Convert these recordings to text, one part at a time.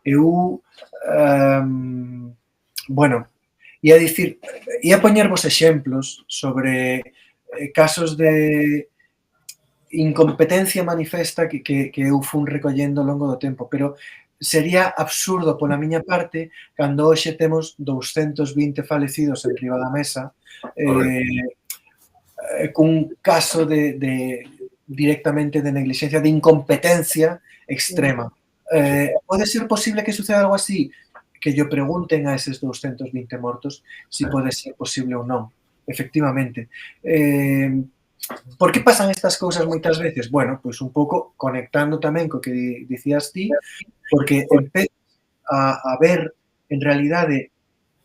Eu, bueno, ia poñervos exemplos sobre casos de incompetencia manifesta que eu fun recollendo ao longo do tempo, pero sería absurdo pola miña parte cando hoxe temos 220 falecidos enriba da mesa, cun caso de directamente de neglixencia, de incompetencia extrema. Pode ser posible que suceda algo así? Que llo pregunten a eses 220 mortos si pode ser posible ou non. Efectivamente. Por que pasan estas cousas moitas veces? Bueno, pois un pouco conectando tamén co que dicías ti, porque empezas a ver en realidade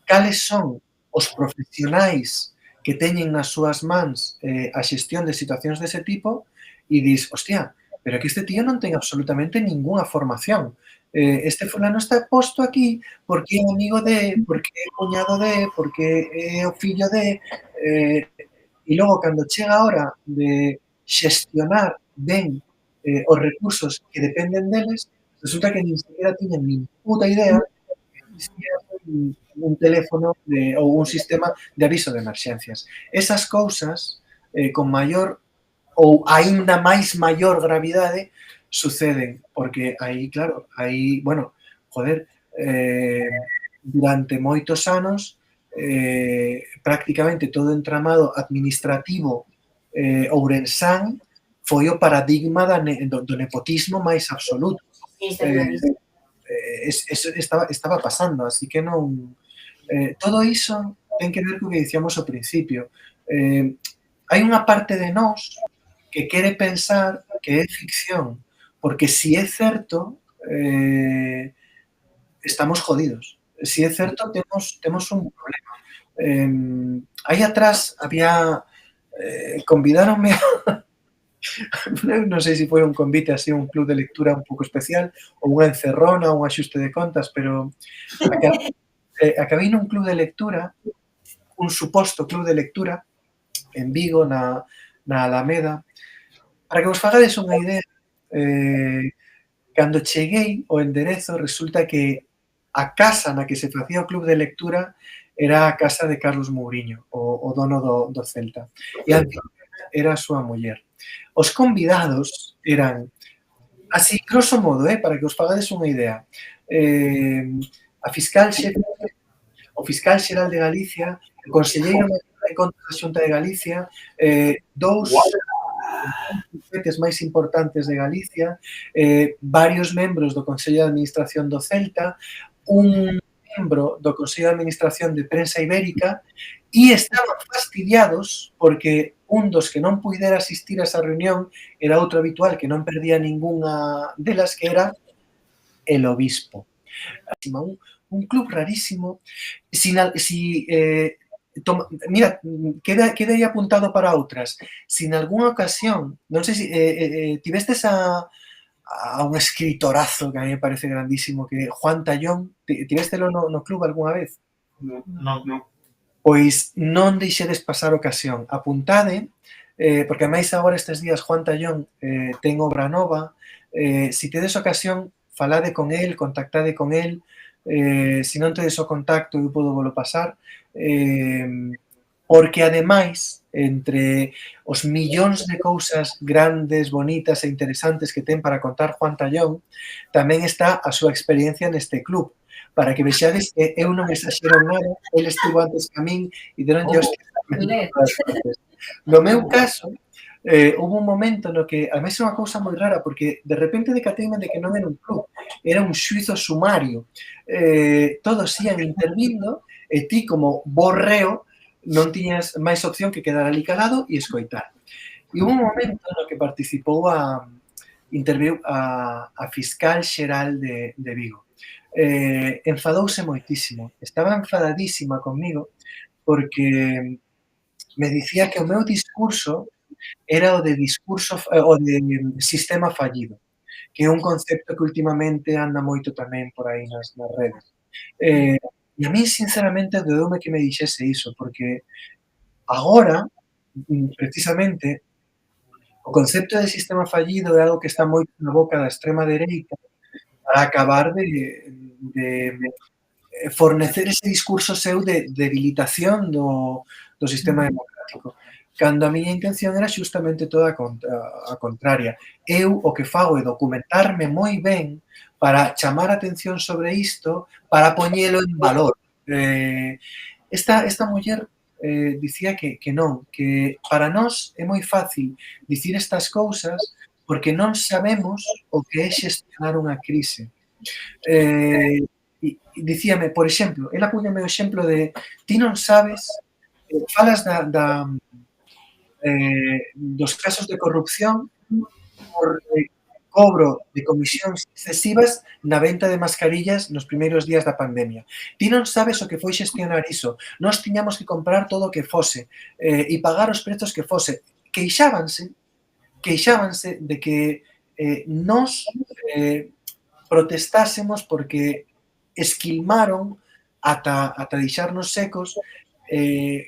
cales son os profesionais que teñen nas súas mans a xestión de situacións dese tipo e dis, hostia, pero é que este tío non ten absolutamente ningunha formación. Este fulano está posto aquí porque é amigo de, porque é cuñado de, porque é o fillo de... E logo, cando chega a hora de xestionar ben os recursos que dependen deles, resulta que nin sequera tiñan nin puta idea que existía un teléfono ou un sistema de aviso de emerxencias. Esas cousas, con maior ou aínda máis maior gravidade, suceden, porque aí, claro, aí, bueno, joder, durante moitos anos, prácticamente todo o entramado administrativo ourensán foi o paradigma do nepotismo máis absoluto. Eso estaba pasando, así que non... todo iso ten que ver co que dicíamos ao principio. Hai unha parte de nós que quere pensar que é ficción, porque si é certo, estamos jodidos. Si é certo, temos un problema. Aí atrás había... convidáronme a... non sei se foi un convite así, un club de lectura un pouco especial, ou unha encerrona, ou un axuste de contas, pero acabei nun club de lectura, un suposto club de lectura, en Vigo, na Alameda. Para que vos fagades unha idea, cando cheguei ao enderezo, resulta que a casa na que se facía o club de lectura era a casa de Carlos Mouriño, o dono do Celta. E a era a súa muller. Os convidados eran, así, grosso modo, para que vos fagades unha idea, a fiscal xefe, o fiscal xeral de Galicia, o conselleiro de Contas da Xunta de Galicia, dous bufetes máis importantes de Galicia, varios membros do Consello de Administración do Celta, un membro do Consello de Administración de Prensa Ibérica, e estaban fastidiados porque un dos que non puidera asistir a esa reunión era outro habitual que non perdía ningunha delas, que era el obispo. Un club rarísimo. Mira, queda aí apuntado para outras. Si en algunha ocasión, non sei se tivestes a un escritorazo que a mí me parece grandísimo, que Juan Tallón, tivestelo no club algunha vez? Non. Pois non deixedes pasar ocasión. Apuntade, porque máis agora estes días Juan Tallón ten obra nova. Si tedes ocasión, falade con el, contactade con el. Se non tedes o contacto, eu podo volo pasar. Porque, ademais, entre os millóns de cousas grandes, bonitas e interesantes que ten para contar Juan Tallón, tamén está a súa experiencia neste club, para que vexades que eu non exaxero nada, el estivo antes que a min e deronlle hostia. No meu caso, houve un momento no que, ademais, é unha cousa moi rara, porque de repente decateime de que non era un club, era un xuizo sumario. Todos ian intervindo e ti, como borreo, non tiñas máis opción que quedar ali calado e escoitar. E houve un momento no que interviu a fiscal xeral de Vigo. Enfadouse moitísimo, estaba enfadadísima comigo porque me dicía que o meu discurso era o de sistema fallido, que é un concepto que últimamente anda moito tamén por aí nas redes. E a mí, sinceramente, doeume que me dixese iso, porque agora, precisamente, o concepto de sistema fallido é algo que está moito na boca da extrema dereita para acabar de fornecer ese discurso seu de debilitación do sistema democrático. Cando a miña intención era xustamente toda a contraria. Eu o que fago é documentarme moi ben para chamar a atención sobre isto, para poñelo en valor. Esta muller dicía que non, que para nós é moi fácil dicir estas cousas porque non sabemos o que é xestionar unha crise. Dicíame, por exemplo, ela puñame o exemplo de ti non sabes, falas dos casos de corrupción por cobro de comisións excesivas na venta de mascarillas nos primeiros días da pandemia. Ti non sabes o que foi xestionar iso. Nós tiñamos que comprar todo o que fose e pagar os prezos que fose. Queixábanse de que nós protestásemos porque esquilmaron ata deixarnos secos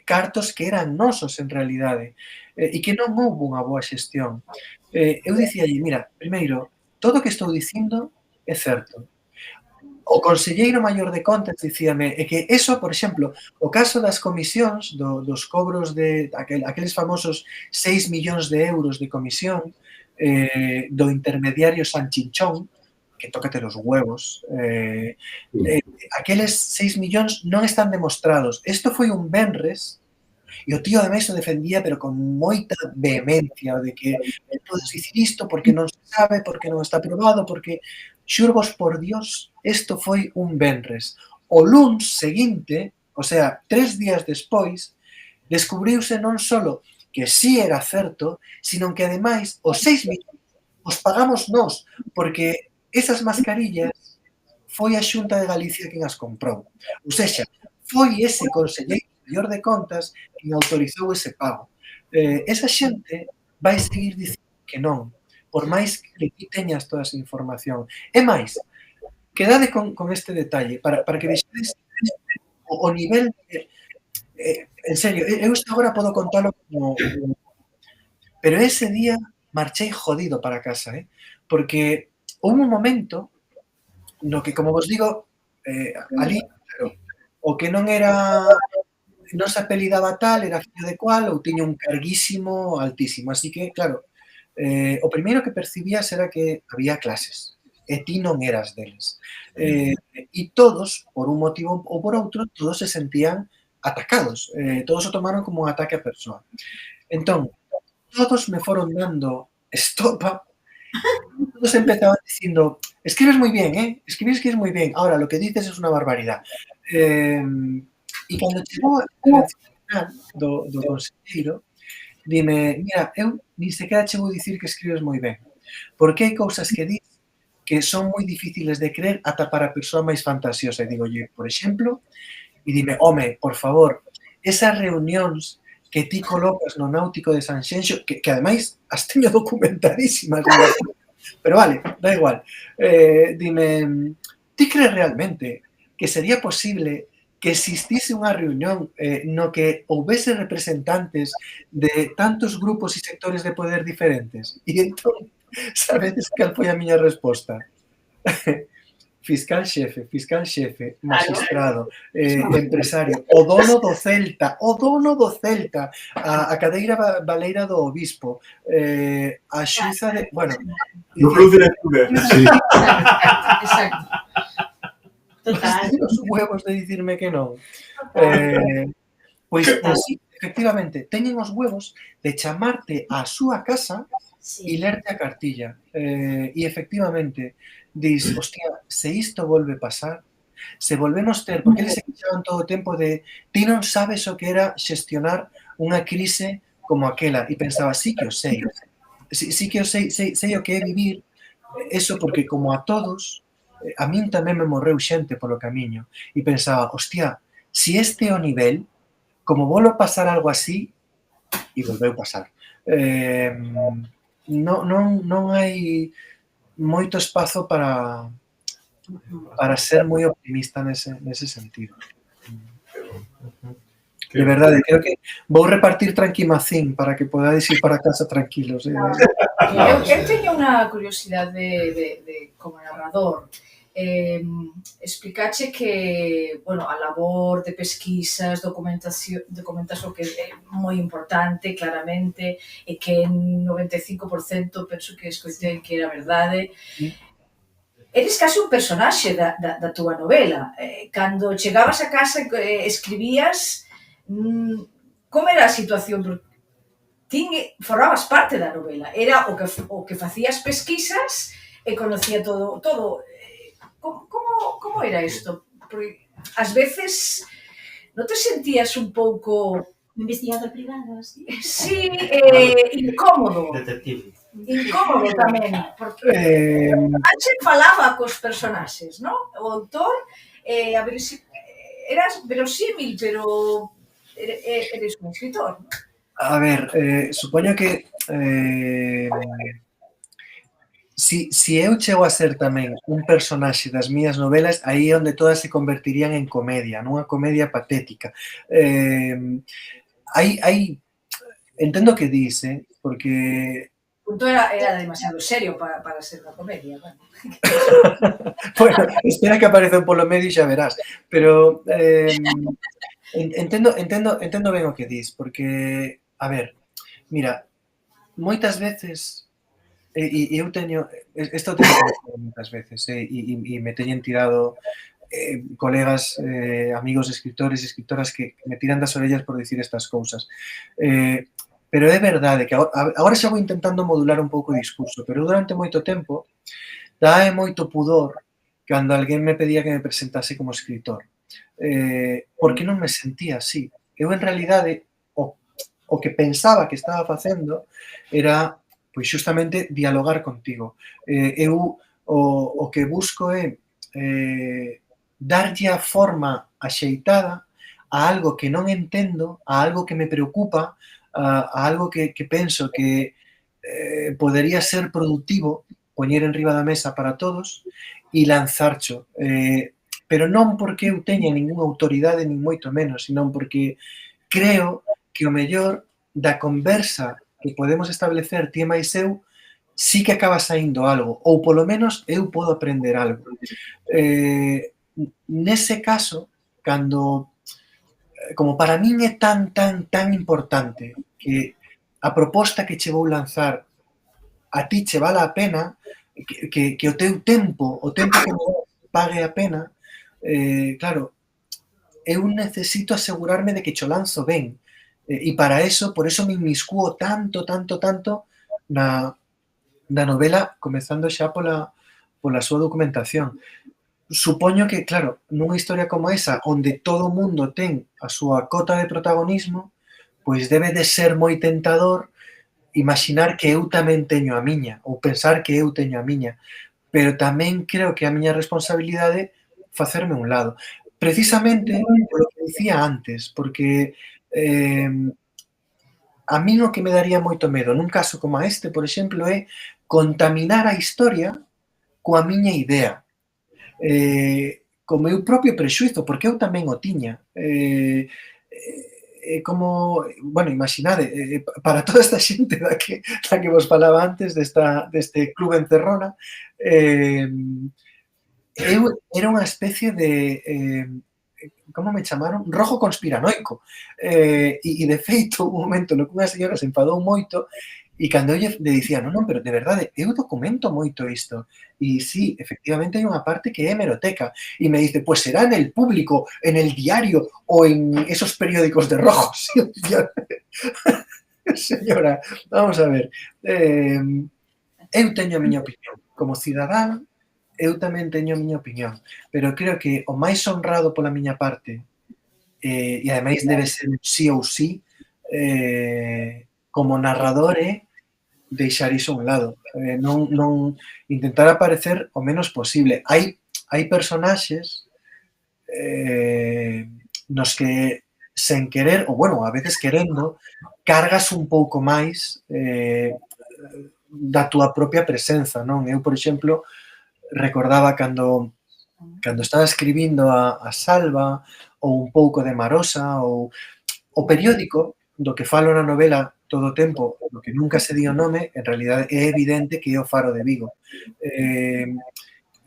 cartos que eran nosos en realidade e que non houve unha boa xestión. Eu dicíalle, mira, primeiro, todo o que estou dicindo é certo. O conselleiro maior de Contas dicíame que eso, por exemplo, o caso das comisións, dos cobros de aqueles famosos 6 millóns de euros de comisión do intermediario Sanchinchón, que tócate los huevos, aqueles 6 millóns non están demostrados. Isto foi un venres e o tío ademais o defendía pero con moita vehemencia de que non podes dicir isto porque non se sabe, porque non está probado, porque xurvos por Dios, isto foi un venres. O luns seguinte, o sea, 3 días despois, descubriuse non só que sí era certo, sino que ademais os 6 millóns os pagamos nós, porque esas mascarillas foi a Xunta de Galicia quen as comprou. Ou seja, foi ese conselleiro maior de Contas quen autorizou ese pago. Esa xente vai seguir dicindo que non, por máis que ti teñas toda esa información. E máis, quedade con este detalle, para que vexades o nivel de... En serio, eu isto agora podo contalo como... Pero ese día marchei jodido para casa, porque houve un momento no que, como vos digo, ali, claro, o que non era, non se apelidaba tal, era fillo de cual, ou tiña un carguísimo altísimo. Así que, claro, o primeiro que percibías era que había clases, e ti non eras deles. E todos, por un motivo ou por outro, todos se sentían atacados. Todos o tomaron como un ataque a persoa. Entón, todos me foron dando estopa. Todos empezaban dicindo, escribes moi bien, escribes moi ben, ahora lo que dices es unha barbaridade. E cando chegou a final do conselleiro, dime, mira, eu ni sequera che vou dicir que escribes moi ben, porque hai cousas que dis que son moi difíciles de creer ata para a persoa máis fantasiosa. E digolle, por exemplo, e dime, home, por favor, esas reunións que ti colocas no Náutico de Sanxenxo, que ademais as teño documentadísimas, pero vale, da igual. Dime, ti crees realmente que sería posible que existise unha reunión no que houvese representantes de tantos grupos e sectores de poder diferentes? E entón, sabedes cal foi a miña resposta? Fiscal xefe, magistrado, empresario, o dono do Celta, a cadeira baleira do obispo, a xuiza de... Bueno... No club de lectura. Sí. Exacto. Total. Os huevos de dicirme que non. Pois, así, efectivamente, teñen os huevos de chamarte á súa casa e lerte a cartilla. E, efectivamente, dis, hostia, se isto volve pasar, se volvemos ter, porque eles se queixaban todo o tempo de ti non sabes o que era xestionar unha crise como aquela, e pensaba, sí que o sei, sí que o sei o que é vivir eso, porque como a todos, a min tamén me morreu xente polo camiño, e pensaba, hostia, si este é o nivel, como volo pasar algo así, e volveu pasar. Non hai moito espazo para ser moi optimista nese sentido. De verdade, creo que vou repartir tranquimacín para que podades ir para casa tranquilos. Eu teño unha curiosidade como narrador. explicache que, bueno, a labor de pesquisas, documentación que é moi importante, claramente, e que en 95% penso que escoitei que era verdade. Eres case un personaxe da túa novela. Cando chegabas a casa e escribías, como era a situación? Ti formabas parte da novela. Era o que facías pesquisas e conocía todo. Como era isto? Porque ás veces non te sentías un pouco... Investigador privado, así. Sí, incómodo. Detective. Incómodo tamén, porque Anche falaba cos personaxes, non? O autor eras verosímil, pero eres un escritor, non? A ver, supoño que si eu chego a ser tamén un personaxe das miñas novelas, aí é onde todas se convertirían en comedia, nunha comedia patética. Entendo que dis, porque... O punto era demasiado serio para ser unha comedia, bueno. Bueno, espera que apareza polo medio e xa verás. Pero entendo ben o que dis, porque, a ver, mira, moitas veces, e eu teño, isto teño moitas veces, e me teñen tirado colegas, amigos, escritores e escritoras que me tiran das orellas por dicir estas cousas. Pero é verdade que agora xa vou intentando modular un pouco o discurso, pero durante moito tempo dáme moito pudor cando alguén me pedía que me presentase como escritor, porque non me sentía así. Eu, en realidade, o que pensaba que estaba facendo era, pois, xustamente, dialogar contigo. Eu o que busco é darlle a forma axeitada a algo que non entendo, a algo que me preocupa, a algo que penso que podería ser productivo, poñer en riba da mesa para todos e lanzarcho. Pero non porque eu teña ninguna autoridade, nin moito menos, senón porque creo que o mellor da conversa que podemos establecer ti e máis eu sí que acaba saindo algo, ou polo menos eu podo aprender algo. Nese caso, cando como para min é tan importante que a proposta que che vou lanzar a ti che vala a pena, que o teu tempo que me pague a pena, claro, eu necesito asegurarme de que cho lanzo ben. E para eso, por eso me inmiscuo tanto na novela, comezando xa pola súa documentación. Supoño que, claro, nunha historia como esa, onde todo o mundo ten a súa cota de protagonismo, pois debe de ser moi tentador imaginar que eu tamén teño a miña, ou pensar que eu teño a miña, pero tamén creo que a miña responsabilidade facerme un lado. Precisamente polo que dicía antes, porque a min o que me daría moito medo nun caso como este, por exemplo, é contaminar a historia coa miña idea, co meu propio prexuizo, porque eu tamén o tiña. Como, bueno, imaginade, para toda esta xente da que vos falaba antes, deste club encerrona, eu era unha especie de, como me chamaron? Rojo conspiranoico. E de feito, un momento no que unha señora se enfadou moito e cando eu lle dicía, non, pero de verdade, eu documento moito isto. E sí, efectivamente hai unha parte que é hemeroteca. E me dice, pues será en el Público, en el Diario ou en esos periódicos de rojos. Señora, vamos a ver. Eu teño a miña opinión. Como cidadán, eu tamén teño a miña opinión. Pero creo que o máis honrado pola miña parte, e ademais debe ser sí ou sí, como narrador é deixar iso a un lado. Non intentar aparecer o menos posible. Hai personaxes nos que sen querer, ou bueno, a veces querendo, cargas un pouco máis da túa propia presenza, non? Eu, por exemplo, recordaba cando estaba escribindo a Salva ou un pouco de Marosa ou o periódico do que falo na novela todo o tempo, do que nunca se di o nome, en realidad é evidente que é o Faro de Vigo. E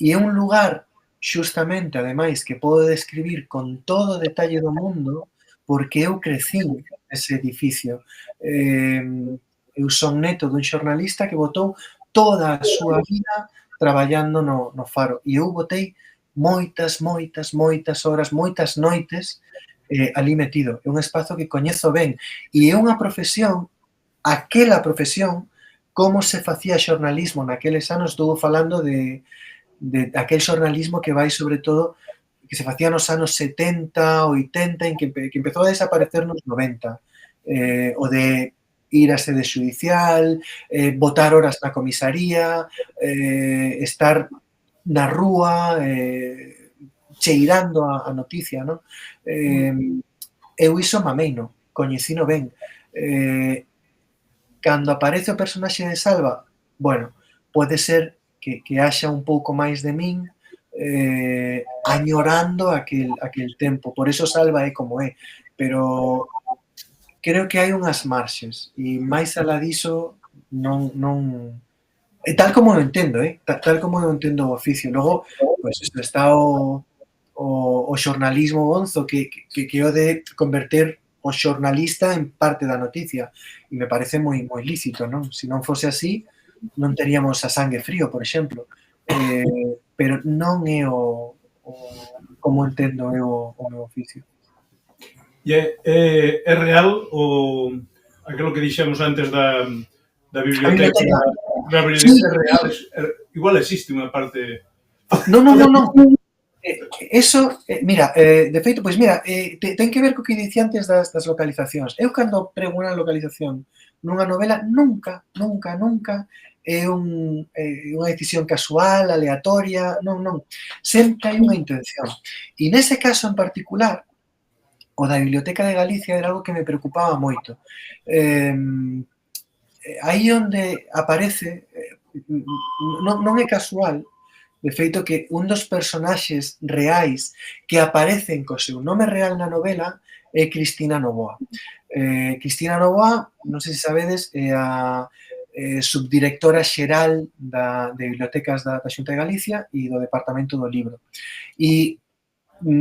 é un lugar xustamente, ademais, que podo describir con todo o detalle do mundo, porque eu crecín nese edificio. Eu son neto dun xornalista que botou toda a súa vida traballando no Faro, e eu botei moitas horas, moitas noites ali metido. É un espazo que coñezo ben, e é unha profesión, aquela profesión, como se facía xornalismo naqueles anos. Estou falando de aquel xornalismo que vai sobre todo, que se facía nos anos 70, 80, en que empezou a desaparecer nos 90. O de ir á sede xudicial, botar horas na comisaría, estar na rúa, cheirando a noticia, non? Eu iso mameino, coñecino ben. Cando aparece o personaxe de Salva, bueno, pode ser que haxa un pouco máis de min añorando aquel tempo. Por eso Salva é como é. Pero creo que hai unhas marxes e máis alá diso non tal como eu entendo, tal como eu entendo o oficio. Logo, pois está o xornalismo bonzo que o de converter o xornalista en parte da noticia, e me parece moi lícito, non? Se non fose así, non teríamos a Sangue Frío, por exemplo. Pero non é o como entendo eu o meu oficio. E é real aquilo que dixemos antes da biblioteca? Da biblioteca real, igual existe unha parte... Non. Eso, mira, de feito, pois mira, ten que ver co que dicía antes das localizacións. Eu, cando prego unha localización nunha novela, nunca é unha decisión casual, aleatoria, non. Sempre hai unha intención. E nese caso en particular, o da Biblioteca de Galicia era algo que me preocupaba moito. Aí onde aparece, non é casual, de feito, que un dos personaxes reais que aparecen co seu nome real na novela é Cristina Novoa. Cristina Novoa, non sei se sabedes, é a subdirectora xeral de bibliotecas da Xunta de Galicia e do Departamento do Libro. E,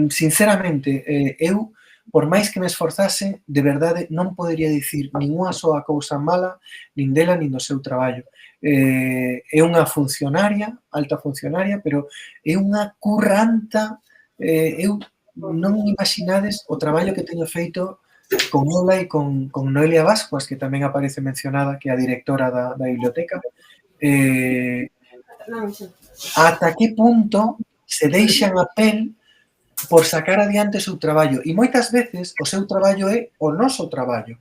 sinceramente, eu, por máis que me esforzase, de verdade non podería dicir ninguna soa cousa mala, nin dela, nin do seu traballo. É unha funcionaria, alta funcionaria, pero é unha curranta. Eu non imaginades o traballo que teño feito con ela e con Noelia Bascuas, que tamén aparece mencionada, que é a directora da biblioteca. Ata que punto se deixan a pel por sacar adiante o seu traballo. E moitas veces o seu traballo é o noso traballo.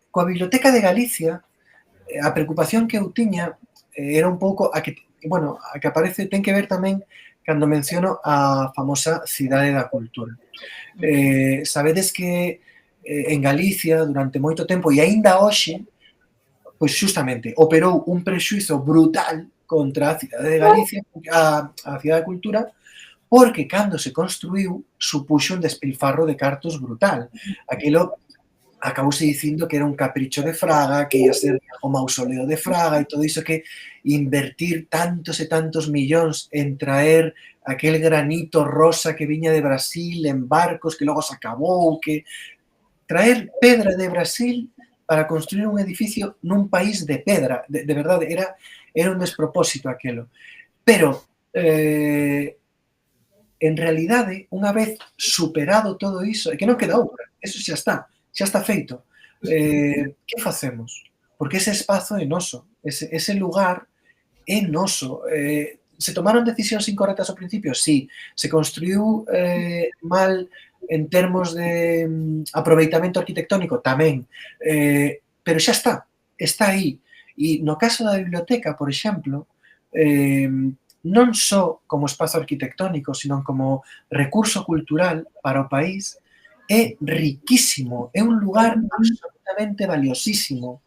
Coa Biblioteca de Galicia, a preocupación que eu tiña era un pouco a que aparece, ten que ver tamén cando menciono a famosa Cidade da Cultura. Sabedes que en Galicia, durante moito tempo, e aínda hoxe, pois xustamente, operou un prexuízo brutal contra a Cidade de Galicia, a Cidade da Cultura, porque cando se construiu supuxo un despilfarro de cartos brutal. Aquilo acabouse dicindo que era un capricho de Fraga, que ia ser o mausoleo de Fraga e todo iso, que invertir tantos e tantos millóns en traer aquel granito rosa que viña de Brasil en barcos que logo se acabou, que traer pedra de Brasil para construir un edificio nun país de pedra, de verdade, era un despropósito aquelo. Pero en realidade, unha vez superado todo iso, é que non queda outra, eso xa está feito. Que facemos? Porque ese espazo é noso, ese lugar é noso. Se tomaron decisións incorrectas ao principio? Sí. Se construiu mal en termos de aproveitamento arquitectónico? Tamén. Pero xa está aí. E no caso da biblioteca, por exemplo, non só como espazo arquitectónico, sino como recurso cultural para o país, é riquísimo, é un lugar absolutamente valiosísimo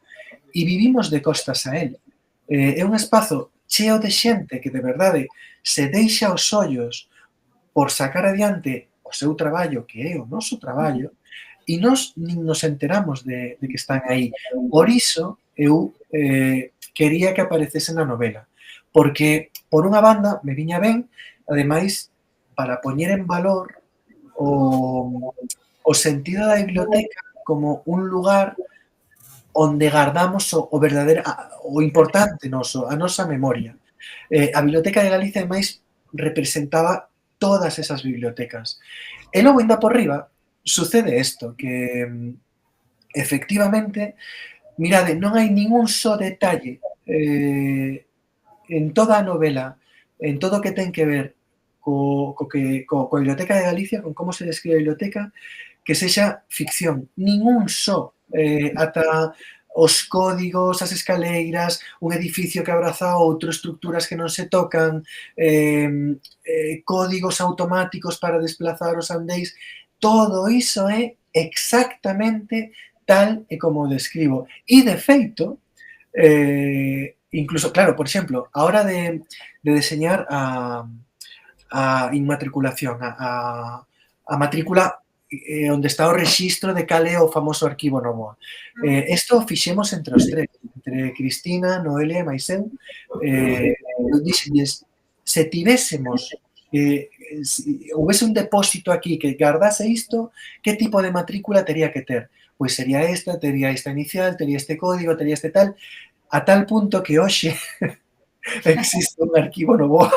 e vivimos de costas a él. É un espazo cheo de xente que de verdade se deixa os ollos por sacar adiante o seu traballo, que é o noso traballo, e nós nin nos enteramos de que están aí. Por iso eu quería que aparecese na novela, porque por unha banda me viña ben ademais, para poñer en valor o sentido da biblioteca como un lugar onde gardamos o verdadeiro, o importante noso, a nosa memoria. A Biblioteca de Galicia, ademais, representaba todas esas bibliotecas. E logo, ainda por riba, sucede isto, que efectivamente, mirade, non hai ningún só detalle en toda a novela, en todo o que ten que ver coa Biblioteca de Galicia, con como se describe a biblioteca, que sexa ficción. Ningún só. Ata os códigos, as escaleiras, un edificio que abraza outro, estructuras que non se tocan, códigos automáticos para desplazar os andéis, todo iso é exactamente tal e como o describo. E, de feito, incluso, claro, por exemplo, a hora de deseñar a inmatriculación, a matrícula onde está o rexistro de cal é o famoso arquivo Novoa. Isto fixemos entre os tres, entre Cristina, Noelia e máis eu. Dixenlles, se tivésemos, houvese un depósito aquí que guardase isto, que tipo de matrícula tería que ter? Pois sería esta, tería esta inicial, tería este código, tería este tal, a tal punto que hoxe existe un arquivo Novoa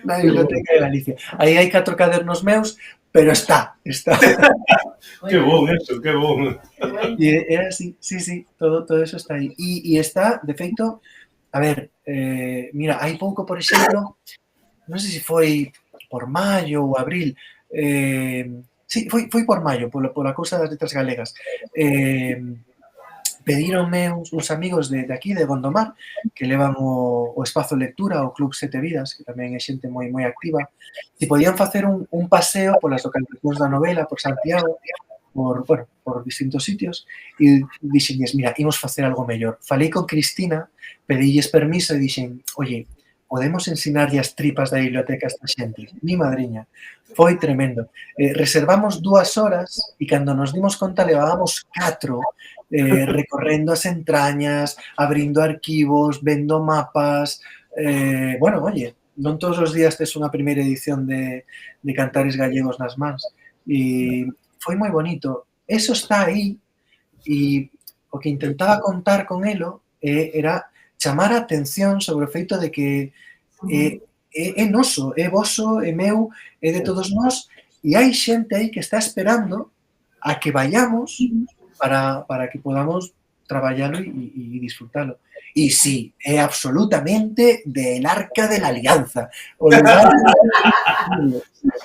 na Biblioteca de Galicia. Aí hai 4 cadernos meus, pero está. Que bon eso, que bon. E é así, sí, todo eso está aí. E está, de feito, a ver, mira, hai pouco, por exemplo, non sei se foi por maio ou abril, sí, foi por maio, pola cousa das letras galegas, pedíronme uns amigos de aquí, de Gondomar, que levan o Espazo Lectura, o Club Sete Vidas, que tamén é xente moi activa, se podían facer un paseo polas localizacións da novela, por Santiago, por distintos sitios, e dixenlles, mira, imos facer algo mellor. Falei con Cristina, pedilles permiso e dixen, oye, podemos ensinarlle as tripas da biblioteca a esta xente? Mi madriña. Foi tremendo. Reservamos 2 horas e cando nos dimos conta levábamos 4 recorrendo as entrañas, abrindo arquivos, vendo mapas. Bueno, oye, non todos os días tes unha primeira edición de Cantares Gallegos nas mans. E foi moi bonito. Eso está aí e o que intentaba contar con elo era chamar a atención sobre o feito de que é noso, é voso, é meu, é de todos nós, e hai xente aí que está esperando a que vayamos para que podamos traballalo e disfrutalo. E sí, é absolutamente del Arca de la Alianza. O lugar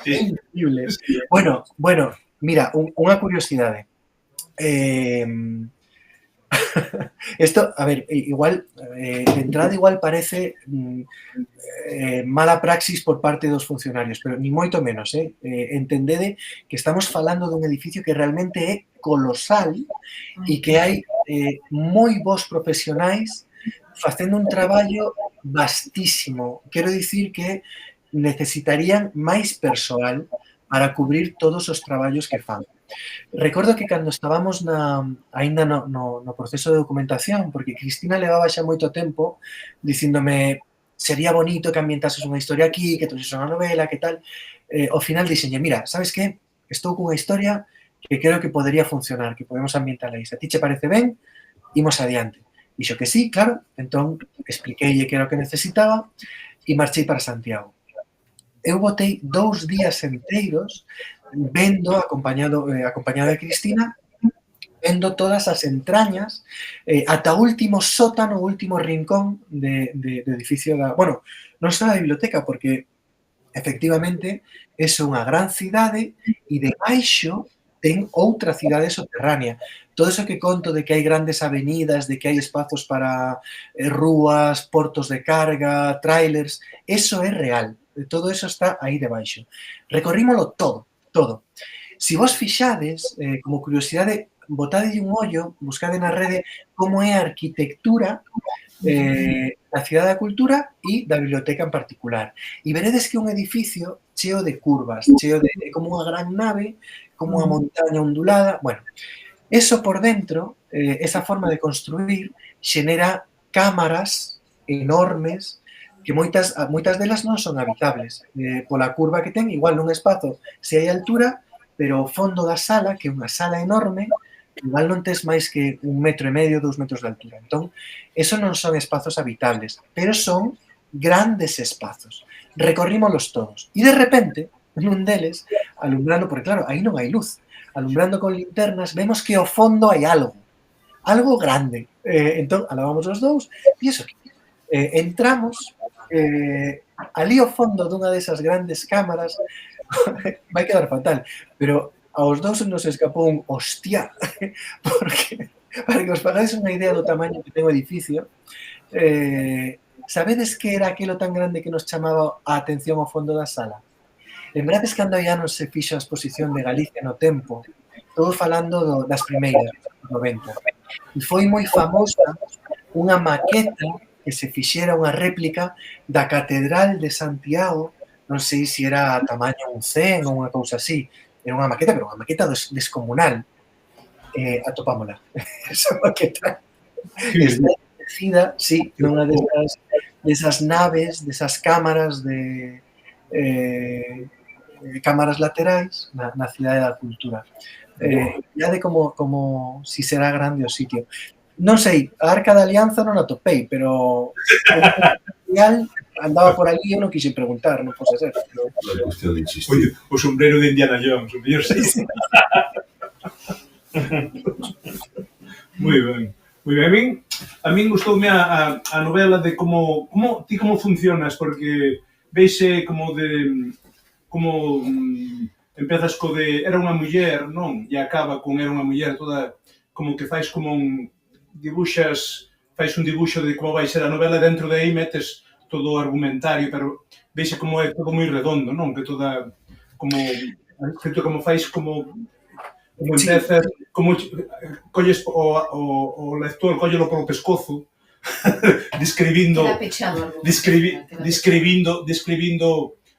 é increíble. Bueno, mira, unha curiosidade. Esto, a ver, igual, de entrada igual parece mala praxis por parte dos funcionarios, pero ni moito menos, entendede que estamos falando dun edificio que realmente é colosal e que hai moi bons profesionais facendo un traballo vastísimo. Quero dicir que necesitarían máis persoal para cubrir todos os traballos que fan. Recordo que cando estábamos aínda no proceso de documentación, porque Cristina levaba xa moito tempo dicíndome sería bonito que ambientases unha historia aquí, que trouxes unha novela, que tal. Ao final dixenlle, mira, sabes que? Estou cunha historia que creo que podería funcionar, que podemos ambientarla aí. Se a ti che parece ben, imos adiante. Dixo que sí, claro. Entón, expliqueille que era o que necesitaba e marchei para Santiago. Eu botei 2 días enteiros vendo, acompañado de Cristina, vendo todas as entrañas, ata o último sótano, o último rincón do edificio bueno, non só da biblioteca, porque efectivamente é unha gran cidade e debaixo ten outra cidade subterránea. Todo eso que conto de que hai grandes avenidas, de que hai espazos para rúas, portos de carga, trailers, eso é real. Todo eso está aí debaixo. Recorrímolo todo. Si vos fixades, como curiosidade, botade un ollo, buscade na rede como é a arquitectura da Cidade da Cultura e da biblioteca en particular. E veredes que é un edificio cheo de curvas, cheo de como unha gran nave, como unha montaña ondulada. Bueno, eso por dentro, esa forma de construir, xenera cámaras enormes que moitas delas non son habitables. Pola curva que ten, igual nun espazo se hai altura, pero o fondo da sala, que é unha sala enorme, igual non tes máis que 1,5 metros, 2 metros de altura. Entón, eso non son espazos habitables, pero son grandes espazos. Recorrímolos todos. E de repente, nun deles, alumbrando, porque claro, aí non hai luz, alumbrando con linternas, vemos que ao fondo hai algo grande. Entón, alabamos os dous, e iso, entramos, ali ao fondo dunha desas grandes cámaras, vai quedar fatal, pero aos dous nos escapou un hostia, porque, para que os fagáis unha idea do tamaño que ten o edificio, sabedes que era aquilo tan grande que nos chamaba a atención ao fondo da sala? Lembrades cando hai anos se fixo a exposición de Galicia no Tempo, todos falando das primeiras, 90. E foi moi famosa unha maqueta que se fixera unha réplica da Catedral de Santiago, non sei se era a tamaño un 100 ou unha cousa así, era unha maqueta, pero unha maqueta descomunal. Atopámola. Esa maqueta está establecida, sí, nunha desas naves, desas cámaras de cámaras laterais na Cidade da Cultura. Ya de como si será grande o sitio. Non sei, a Arca da Alianza non a topei, pero andaba por ali e non quixen preguntar, non pode ser. La cuestión de insistir. O sombrero de Indiana Jones, o mellor sí. Moi ben. A min gustoume a novela de como funcionas, porque veixe como empezas co de era unha muller, non? E acaba con era unha muller toda como que fais como fais un dibuixo de como vai ser a novela, dentro de aí metes todo o argumentario, pero veixe como é todo moi redondo, non? Que toda como fais como empezas, como colles o lector, collelo polo pescozo, describindo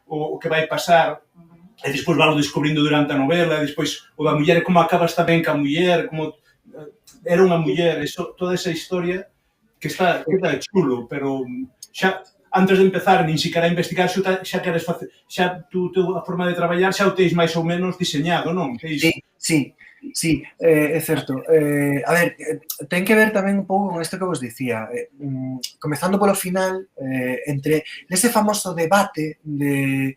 o que vai pasar, e despois valo descubrindo durante a novela, e despois o da muller, como acabas tamén ca muller, como era unha muller, toda esa historia que está chulo, pero xa antes de empezar, nin siquiera a investigar, xa queres facer, xa a forma de traballar xa o teis máis ou menos diseñado, non? Sí, é certo. A ver, ten que ver tamén un pouco con isto que vos dicía. Comezando polo final, entre nese famoso debate de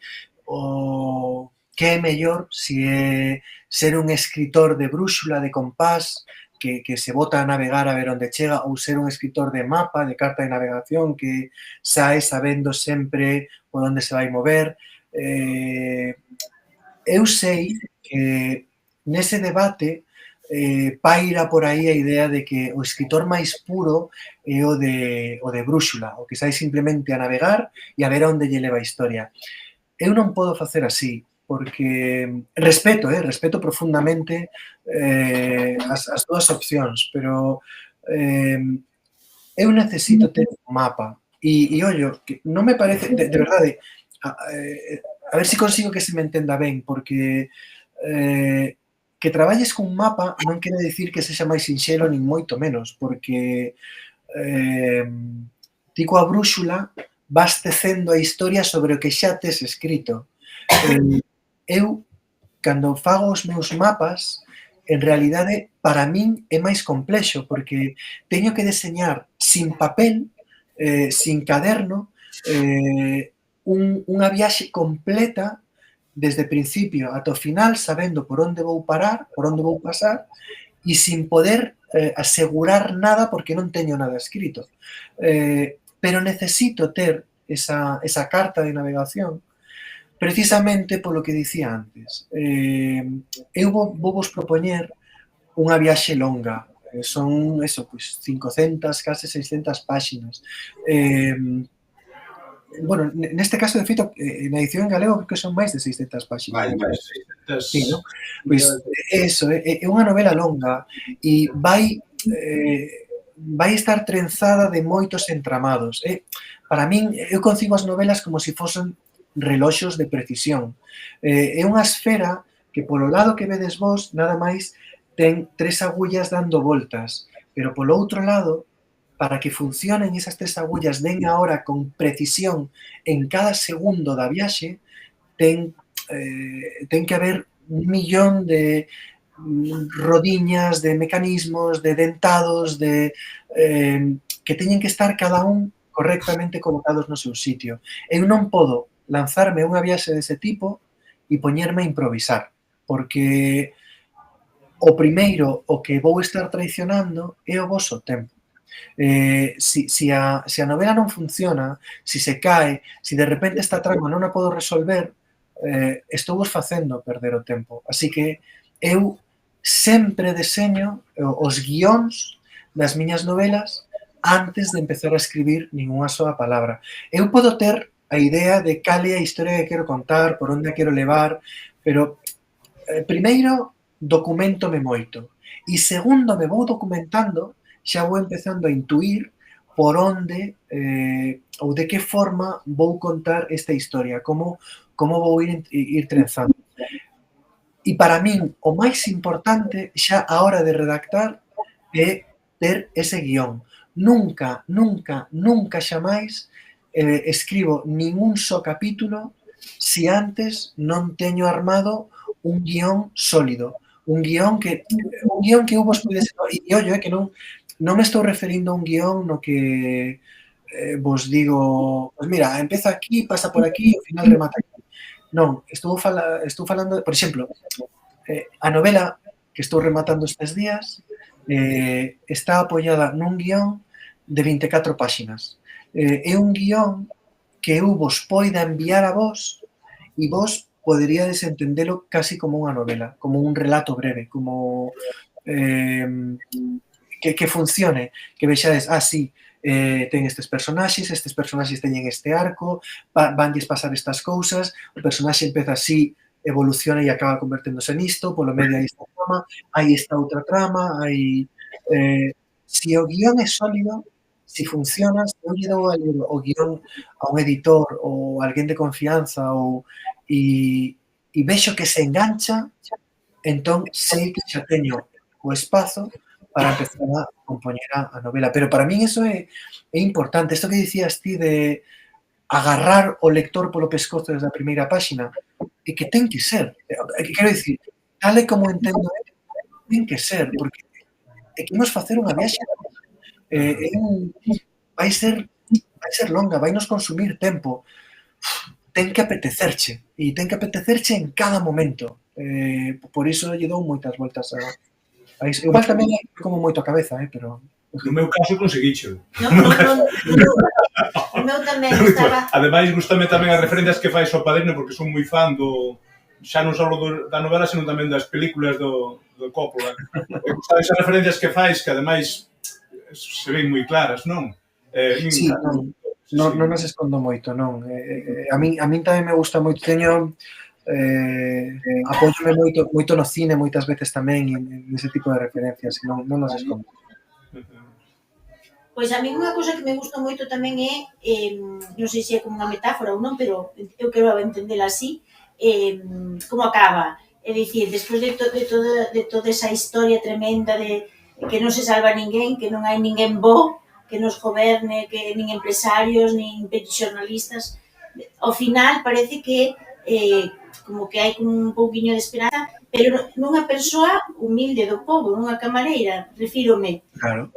que é mellor, se é ser un escritor de brúxula, de compás, que se bota a navegar a ver onde chega, ou ser un escritor de mapa, de carta de navegación, que sae sabendo sempre por onde se vai mover. Eu sei que nese debate paira por aí a idea de que o escritor máis puro é o de brúxula, o que sai simplemente a navegar e a ver onde lle leva a historia. Eu non podo facer así, porque respeto profundamente as dúas opcións, pero eu necesito ter un mapa. E ollo, que non me parece, de verdade, a ver se consigo que se me entenda ben, porque que traballes cun mapa non quere dicir que sexa máis sinxelo nin moito menos, porque ti coa brúxula vas tecendo a historia sobre o que xa tes escrito. Eu, cando fago os meus mapas, en realidade, para min é máis complexo, porque teño que deseñar sin papel, sin caderno, unha viaxe completa desde o principio ata o final, sabendo por onde vou parar, por onde vou pasar, e sin poder asegurar nada porque non teño nada escrito. Pero necesito ter esa carta de navegación precisamente polo que dicía antes. Eu vou vos propoñer unha viaxe longa. Son, 500, case 600 páxinas. Bueno, neste caso, de feito, na edición en galego, creo que son máis de 600 páxinas. Mais. Sí, non? Pois, é unha novela longa e vai estar trenzada de moitos entramados. Para min, eu concibo as novelas como se fosen reloxos de precisión. É unha esfera que polo lado que vedes vos, nada máis ten 3 agullas dando voltas, pero polo outro lado para que funcionen esas 3 agullas, den a hora con precisión en cada segundo da viaxe, ten que haber un millón de rodiñas, de mecanismos, de dentados, que teñen que estar cada un correctamente colocados no seu sitio. Eu non podo lanzarme unha viaxe dese tipo e poñerme a improvisar, porque o primeiro o que vou estar traicionando é o voso tempo. Si a novela non funciona, si se cae, si de repente esta trama non a podo resolver, estou vos facendo perder o tempo. Así que eu sempre deseño os guións das miñas novelas antes de empezar a escribir ninguna soa palabra. Eu podo ter a idea de cal é a historia que quero contar, por onde a quero levar, pero primeiro documentome moito. E segundo me vou documentando, xa vou empezando a intuir por onde ou de que forma vou contar esta historia, como vou ir trenzando. E para min, o máis importante xa a hora de redactar é ter ese guión. Nunca xamais escribo ningún só capítulo si antes non teño armado un guión sólido. Un guión que eu vos puidese... E ollo, que non me estou referindo a un guión no que vos digo, pues mira, empeza aquí, pasa por aquí e ao final remata aquí. Non, estou falando, por exemplo, a novela que estou rematando estes días está apoiada nun guión de 24 páxinas. É un guión que eu vos poida enviar a vos e vos poderíades entendelo casi como unha novela, como un relato breve, como que funcione, que vexades, sí, ten estes personaxes teñen este arco, vanlles pasar estas cousas, o personaxe empeza así, evoluciona e acaba converténdose nisto, polo medio hai esta trama, hai esta outra trama, hai... Se o guión é sólido, se funciona, se eu lle dou o guión a un editor ou a alguén de confianza e vexo que se engancha, entón sei que xa teño o espazo para empezar a compoñer a novela. Pero para min eso é importante. Isto que dicías ti de agarrar o lector polo pescozo desde a primeira páxina, é que ten que ser. Quero dicir, tal e como entendo ten que ser, porque é que imos facer unha viaxe. Vai ser longa, vai nos consumir tempo. Ten que apetecerche, e ten que apetecerche en cada momento. Por iso lle dou moitas voltas a iso. Igual tamén é como moito a cabeza, pero... No meu caso conseguicho. O meu tamén estaba... Ademais, gustame tamén as referencias que fais ao Padrino, porque son moi fan xa non só da novela, senón tamén das películas do Coppola. E gustame esas referencias que fais, que ademais se ven moi claras, non? Sí, non nos escondo moito, non. A min tamén me gusta moito, teño... apóiome moito no cine moitas veces tamén nese tipo de referencias, non nos escondo. Pois a mí unha cousa que me gusta moito tamén é, non sei se é como unha metáfora ou non, pero eu quero entendela así, como acaba. É dicir, despois de toda esa historia tremenda de que non se salva ninguén, que non hai ninguén bo, que nos goberne, que nin empresarios, nin xornalistas, ao final parece que como que hai un pouquiño de esperanza, pero nunha persoa humilde do pobo, nunha camareira, refírome. Claro.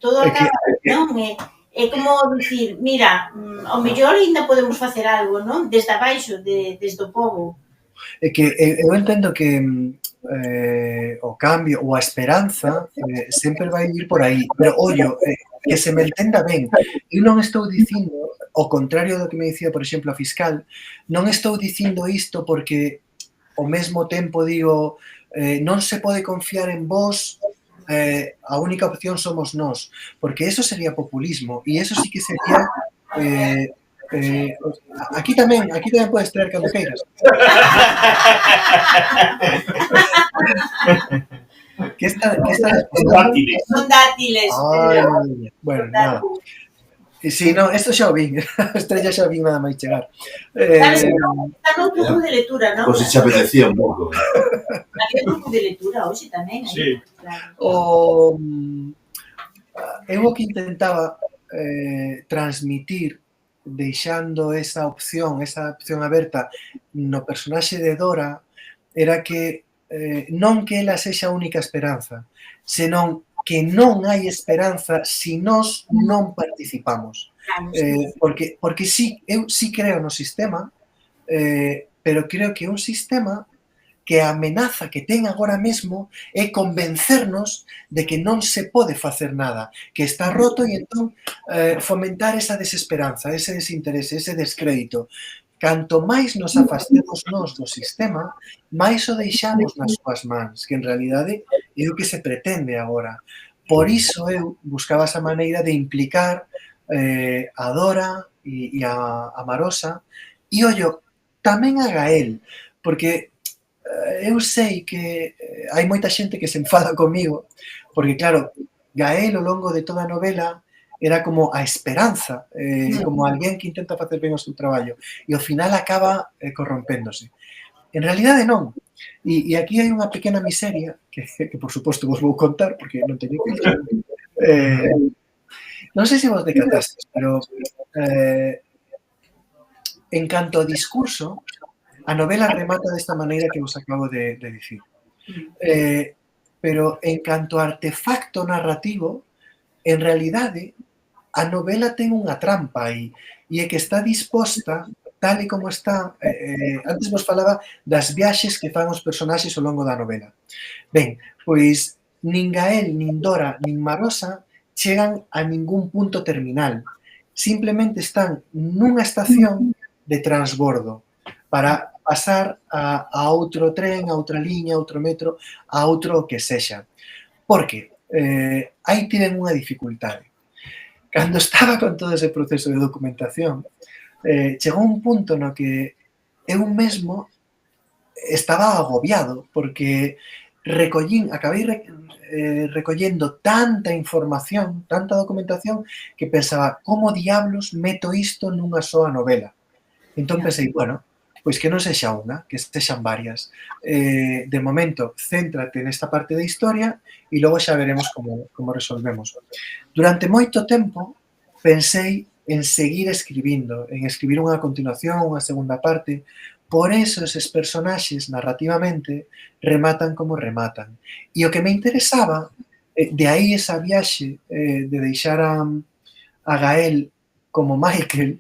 Todo acaba, non? É como dicir, mira, ao mellor ainda podemos facer algo, non? Desde abaixo, desde o pobo. É que eu entendo que o cambio ou a esperanza sempre vai ir por aí, pero ollo, que se me entenda ben, eu non estou dicindo, ao contrario do que me dicía, por exemplo, a fiscal, non estou dicindo isto porque ao mesmo tempo digo non se pode confiar en vos, a única opción somos nós, porque eso sería populismo e eso sí que sería aquí tamén podes traer cando queiras. Que está Son dátiles. Bueno, nada. Si, non, isto xa o vin. Estrella xa o vin nada máis chegar. Sabes, está no grupo de lectura, non? Pois se xa apetecía un pouco. Había grupo de lectura hoxe tamén. Sí. Claro. eu o que intentaba transmitir deixando esa opción aberta no personaxe de Dora era que non que ela sexa a única esperanza, senón que non hai esperanza se nós non participamos. Porque sí, eu sí creo no sistema, pero creo que un sistema que a amenaza que ten agora mesmo é convencernos de que non se pode facer nada, que está roto e entón fomentar esa desesperanza, ese desinterese, ese descrédito. Canto máis nos afastemos nós do sistema, máis o deixamos nas súas mans, que en realidade é o que se pretende agora. Por iso eu buscaba esa maneira de implicar a Dora e a Marosa e, ollo, tamén a Gael, porque eu sei que hai moita xente que se enfada comigo, porque, claro, Gael, ao longo de toda a novela, era como a esperanza, como alguén que intenta facer ben o seu traballo, e ao final acaba corrompéndose. En realidade non. E aquí hai unha pequena miseria, que por suposto vos vou contar, porque non teño que ir. Non sei se vos decatastes, pero en canto ao discurso, a novela remata desta maneira que vos acabo de dicir. Pero en canto ao artefacto narrativo, en realidade, a novela ten unha trampa aí, e é que está disposta, tal e como está, antes vos falaba das viaxes que fan os personaxes ao longo da novela. Ben, pois, nin Gael, nin Dora, nin Marosa chegan a ningún punto terminal. Simplemente están nunha estación de transbordo para pasar a outro tren, a outra liña, a outro metro, a outro que sexa. Porque aí tiven unha dificultade. Cando estaba con todo ese proceso de documentación, chegou un punto no que eu mesmo estaba agobiado, porque acabei recollendo tanta información, tanta documentación, que pensaba, como diablos meto isto nunha soa novela? Entón pensei, bueno, pois que non sexa unha, que sexan varias. De momento, céntrate nesta parte da historia e logo xa veremos como resolvemos. Durante moito tempo pensei en seguir escribindo, en escribir unha continuación, unha segunda parte. Por eso eses personaxes, narrativamente, rematan como rematan. E o que me interesaba, de aí esa viaxe de deixar a Gael como Michael,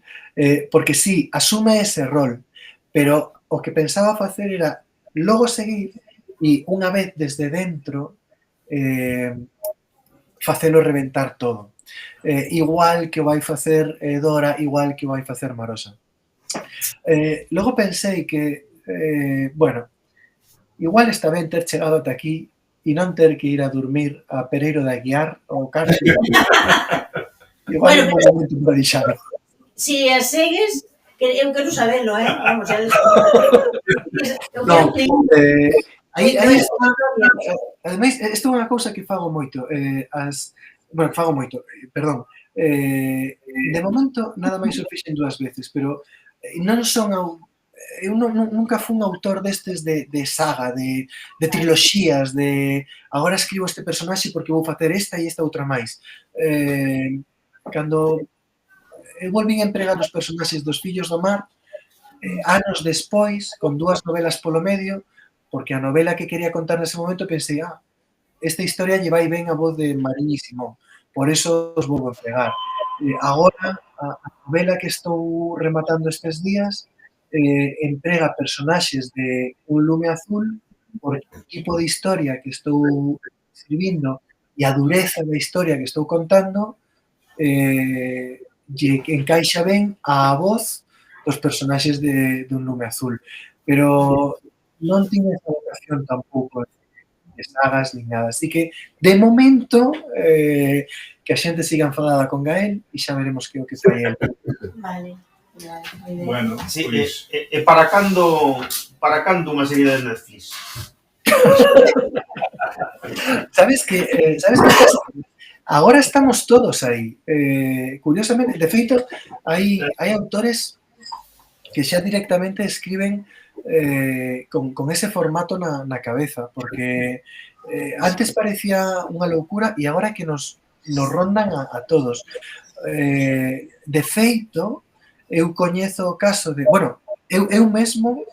porque sí, asume ese rol, pero o que pensaba facer era logo seguir e unha vez desde dentro facelo reventar todo. Igual que o vai facer Dora, igual que o vai facer Marosa. Logo pensei que, bueno, igual está ben ter chegado ata aquí e non ter que ir a dormir a Pereiro de Aguiar ou Carlos. Igual é un momento para deixarlo. Si as segues, eu quero sabelo, vamos, non, aí está. Ademais, isto é unha cousa que fago moito. Perdón. De momento, nada máis o fixen 2 veces, pero non son eu nunca fui un autor destes de saga, de triloxías, de agora escribo este personaxe porque vou facer esta e esta outra máis. Cando eu volvín a empregar os personaxes dos Fillos do Mar, anos despois, con 2 novelas polo medio, porque a novela que quería contar nese momento pensei, esta historia lle vai ben a voz de Marín e Simón, por eso os vou a empregar. Agora, a novela que estou rematando estes días emprega personaxes de Un lume azul, porque o tipo de historia que estou escribindo e a dureza da historia que estou contando lle encaixa ben a voz dos personaxes de Un lume azul. Pero non tiña esa vocación tampouco de sagas ni nada. Así que, de momento, que a xente siga enfadada con Gael e xa veremos que é o que fai el. Vale. Bueno, sí, pois... para cando unha serie de Netflix? Sabes que agora estamos todos aí. Curiosamente, de feito, hai autores que xa directamente escriben con ese formato na cabeza, porque antes parecía unha loucura e agora que nos nos rondan a todos. De feito, eu coñezo o caso de... Bueno, eu mesmo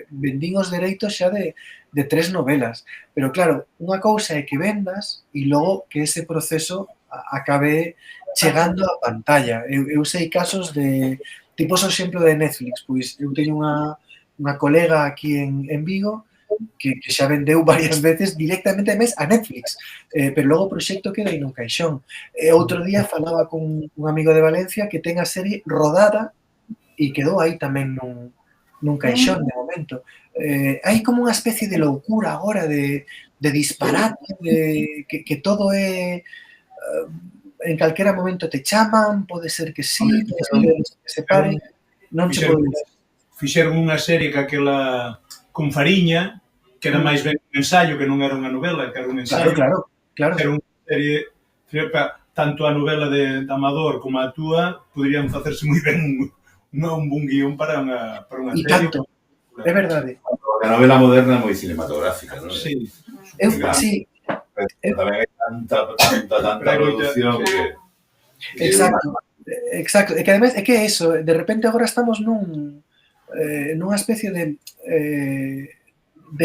vendín os dereitos xa de 3 novelas, pero claro, unha cousa é que vendas e logo que ese proceso acabe chegando á pantalla. Eu sei casos de... Tipo o exemplo de Netflix, pois eu teño unha colega aquí en Vigo que xa vendeu varias veces directamente a Netflix, pero logo o proxecto queda aí nun caixón. Outro día falaba con un amigo de Valencia que ten a serie rodada e quedou aí tamén nun caixón de momento. Hai como unha especie de loucura agora de disparate, de que todo é... en calquera momento te chaman, pode ser que sí, pode ser que se pare, non se pode dicir. Fixeron unha serie que aquela con Fariña, que era máis ben un ensaio, que non era unha novela, que era un ensaio. Claro. Era unha serie, tanto a novela de Amador como a túa, poderían facerse moi ben un buen guión para unha E serie. tanto, é verdade. A novela moderna é moi cinematográfica, non? Sí. Sí. Tamén hai tanta produción que... Exacto. E que ademais é que é eso, de repente agora estamos nunha especie de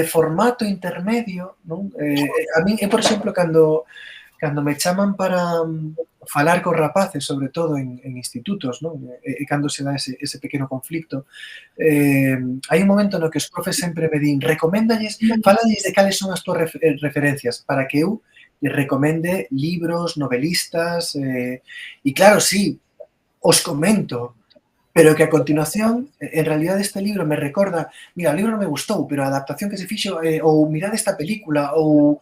formato intermedio, non? A min, por exemplo, cando me chaman para falar cos rapaces, sobre todo en institutos, non? E cando se dá ese pequeno conflicto, hai un momento no que os profes sempre me din, fálalles de cales son as túas referencias, para que eu lle recomende libros, novelistas, e claro, sí, os comento, pero que a continuación, en realidad este libro me recorda, mira, o libro non me gustou, pero a adaptación que se fixo, ou mirad esta película, ou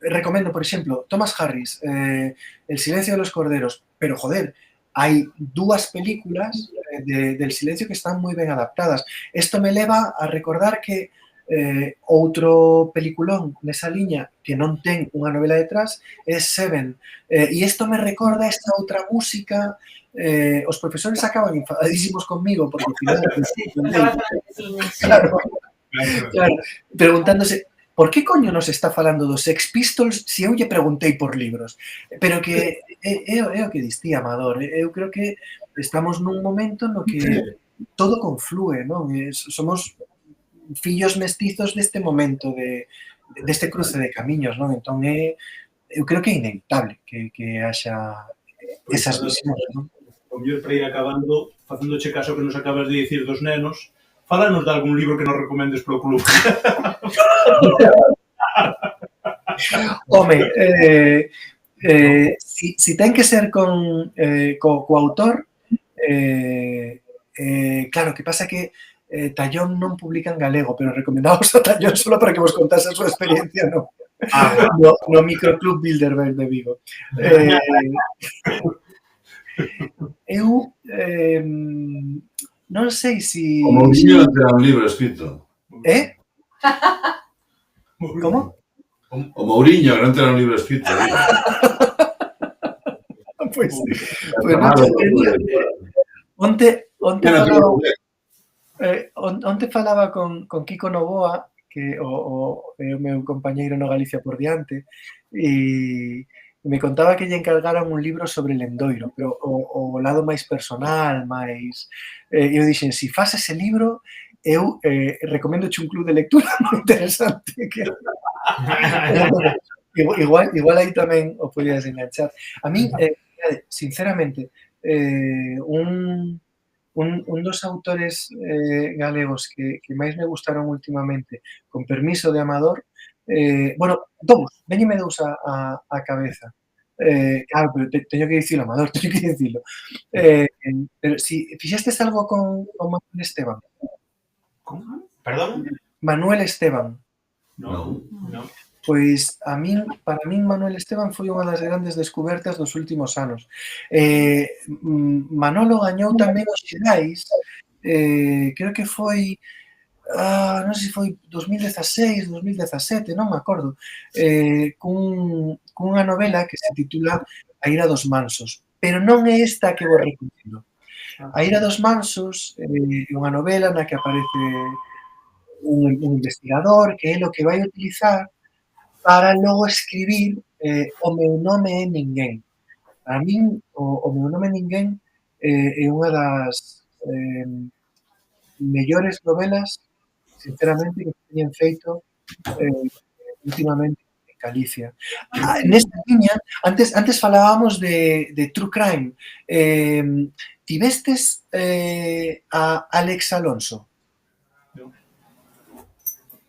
recomendo, por exemplo, Thomas Harris, El silencio de los corderos, pero, joder, hai 2 películas del silencio que están moi ben adaptadas. Isto me leva a recordar que outro peliculón nesa liña que non ten unha novela detrás é Seven. E isto me recorda esta outra música. Os profesores acaban enfadadísimos conmigo porque ao final... Claro, preguntándose por que coño nos está falando dos Sex Pistols se eu lle preguntei por libros? Pero que é o que distí, Amador. Eu creo que estamos nun momento no que todo conflúe, non? Somos fillos mestizos deste momento, deste cruce de camiños, non? Entón, eu creo que é inevitable que haxa esas visións, non? O mellor para ir acabando, facéndoche caso que nos acabas de dicir dos nenos, fálanos de algún libro que nos recomendes polo club. Home, si ten que ser co autor, claro, que pasa que Tallón non publica en galego, pero recomendamos a Tallón solo para que vos contase a súa experiencia no microclub Bilderberg de Vigo. Eu non sei se... O Mourinho non terá un libro escrito. Como? O Mourinho non terá un libro escrito. Pois non sei. Onte falaba con Kiko Novoa, que é o meu compañeiro no Galicia por diante, e me contaba que lle encargaran un libro sobre Lendoiro, pero o lado máis personal, máis... Eu dixen, se faz ese libro, eu recomendo un club de lectura moi interesante. Igual aí tamén o podías enganchar. A mí, sinceramente, un dos autores galegos que máis me gustaron últimamente, con permiso de Amador, bueno, veñeme dous á cabeza. Claro, pero teño que dicilo, Amador, teño que dicilo. Pero si fixestes algo con Manuel Esteban? ¿Cómo? ¿Perdón? Manuel Esteban. No. Pois para min Manuel Esteban foi unha das grandes descubertas dos últimos anos. Manolo gañou tamén os Xerais, creo que foi, non sei se foi 2016, 2017, non me acordo, cunha novela que se titula A ira dos mansos, pero non é esta que vos recomendo. A ira dos mansos é unha novela na que aparece un investigador que é o que vai utilizar para logo escribir O meu nome é ninguén. A min, o meu nome é ninguén é unha das mellores novelas, sinceramente, que teñen feito últimamente en Galicia. Nesta liña, antes falábamos de True Crime. Tivestes a Alex Alonso?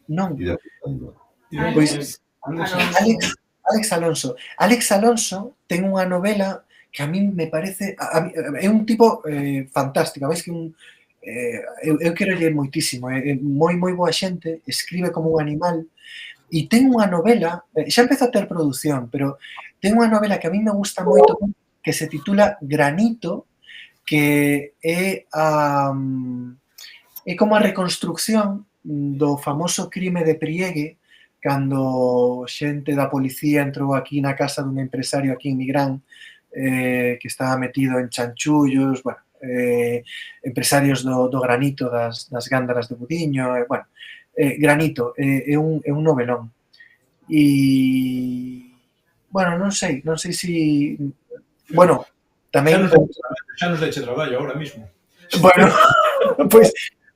Non. Pois, Alex Alonso. Alex Alonso ten unha novela que a min me parece... É un tipo fantástico. A veis que eu quero ler moitísimo. É moi boa xente, escribe como un animal. E ten unha novela, xa empezou a ter produción, pero ten unha novela que a mí me gusta moito, que se titula Granito, que é como a reconstrucción do famoso crime de Priege, cando xente da policía entrou aquí na casa dun empresario aquí en Migrán, que estaba metido en chanchullos, bueno, empresarios do granito das gándaras de Budiño, bueno, Granito, é un novelón. E, bueno, non sei si... Bueno, tamén... Xa nos leche traballo ahora mismo. Bueno,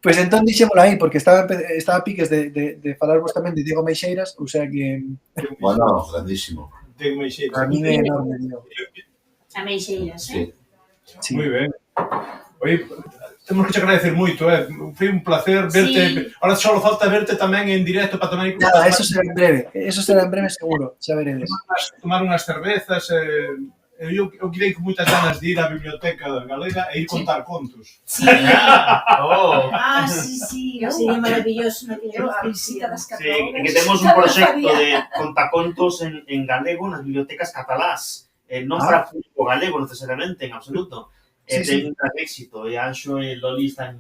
pois entón dixémolo aí, porque estaba a piques de falarvos tamén de Diego Meixeiras, ou sea que... Bueno, grandísimo. Diego Meixeiras. A mí é enorme, Diego. A Meixeiras, Sí. Moi ben. Oye, temos que te agradecer moito, foi un placer verte. Sí. Ahora só falta verte tamén en directo para tomar Nada, eso será en breve seguro, xa veredes. tomar unhas cervezas. Eu quedei con moitas ganas de ir á biblioteca galega e ir contar contos. Sí. Oh. Sí, sería maravilloso. A visita das Sí, catalogas. que temos un proxecto de contacontos en galego nas bibliotecas catalás. Non para público galego necesariamente, en absoluto. Sí, Ten un gran éxito. E Anxo e Loli están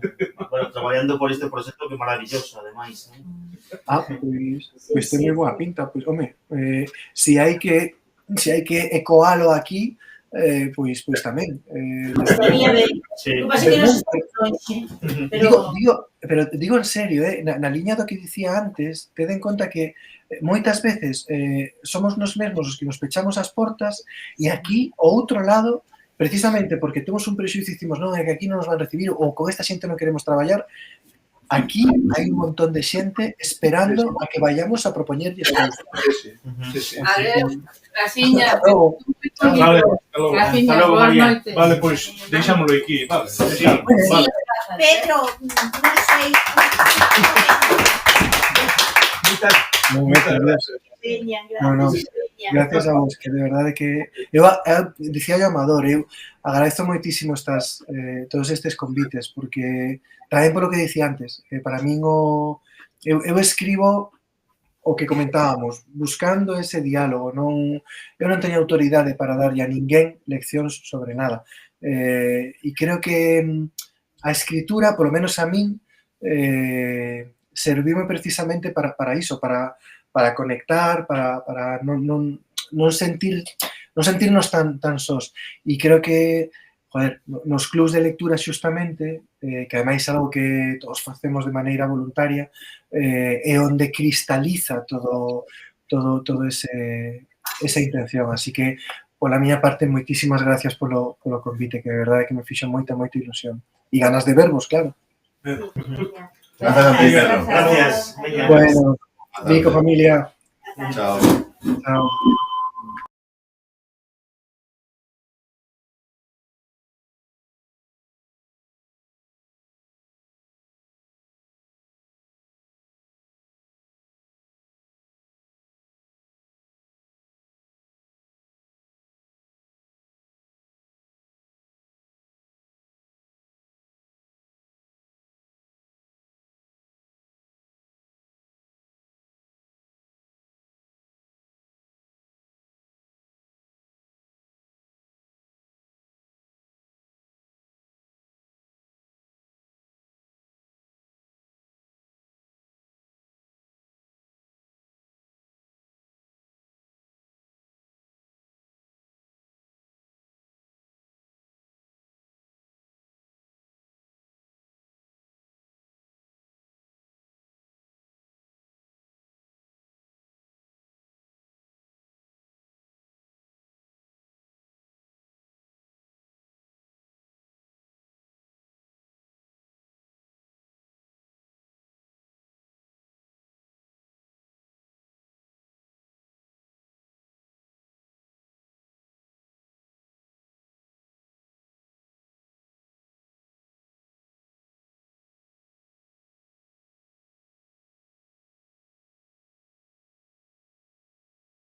traballando por este proxecto que é maravilloso, ademais. Pois ten moi boa pinta, pois, home, se hai que ecoalo aquí, pois tamén. Estaría ben. Sí. O que pasa é que non se lonxe, pero... Digo en serio, na liña do que dicía antes, ten en conta que moitas veces somos nos mesmos os que nos pechamos as portas e aquí, ao outro lado, precisamente porque temos un prexuicio e dicimos non, é que aquí non nos van recibir ou con esta xente non queremos traballar, aquí hai un montón de xente esperando a que vayamos a propoñerlles cousas. Sí. Adeus, Graciña. Hasta logo. Vale, hasta logo. Graciña, Hasta logo, boas María. noites. Vale, pois, deixámoslo aquí, vale. Sí. Vale. Pedro, non sei... Moitas gracias. Veña, No. gracias. Gracias a vos, que de verdade que... Eu dicía yo Amador, eu agradezo moitísimo todos estes convites, porque tamén polo que dicía antes, para min eu escribo o que comentábamos, buscando ese diálogo, eu non teño autoridade para darlle a ninguén leccións sobre nada. E creo que a escritura, polo menos a min, serviume precisamente para iso, para conectar, para non sentirnos tan sós. E creo que, nos clubs de lectura xustamente, que ademais é algo que todos facemos de maneira voluntaria, é onde cristaliza todo esa intención. Así que, pola miña parte, moitísimas gracias polo convite, que de verdade que me fixo moita ilusión. E ganas de vervos, claro. Gracias a ti, Pedro. Gracias. Veña. Bueno, Nico, familia. Chao. Chao.